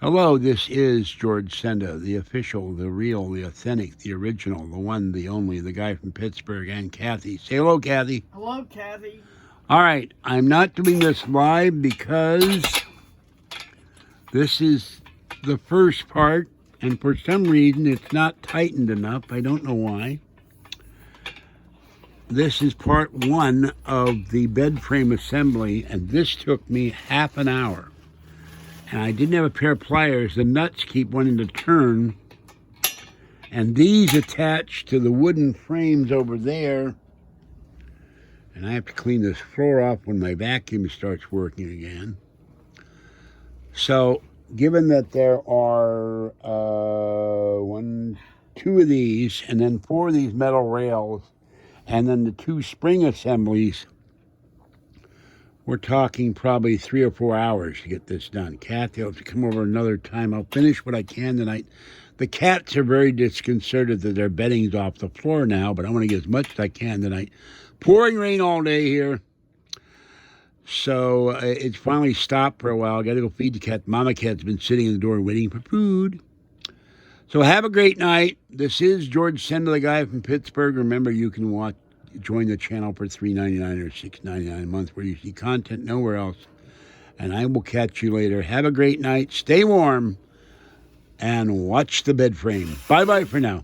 Hello, this is George Senda, the official, the real, the authentic, the original, the one, the only, the guy from Pittsburgh, and Kathy. Say hello, Kathy. Hello, Kathy. All right, I'm not doing this live because this is the first part, and for some reason it's not tightened enough. I don't know why. This is part one of the bed frame assembly, and this took me half an hour. And I didn't have a pair of pliers. The nuts keep wanting to turn. And these attach to the wooden frames over there. And I have to clean this floor off when my vacuum starts working again. So, given that there are two of these, and then four of these metal rails, and then the two spring assemblies, we're talking probably 3 or 4 hours to get this done. Kathy will have to come over another time. I'll finish what I can tonight. The cats are very disconcerted that their bedding's off the floor now, but I want to get as much as I can tonight. Pouring rain all day here. So it's finally stopped for a while. I got to go feed the cat. Mama cat's been sitting in the door waiting for food. So have a great night. This is George Senda, the guy from Pittsburgh. Remember, you can join the channel for $3.99 or $6.99 a month, where you see content nowhere else. And I will catch you later. Have a great night. Stay warm and watch the bed frame. Bye-bye for now.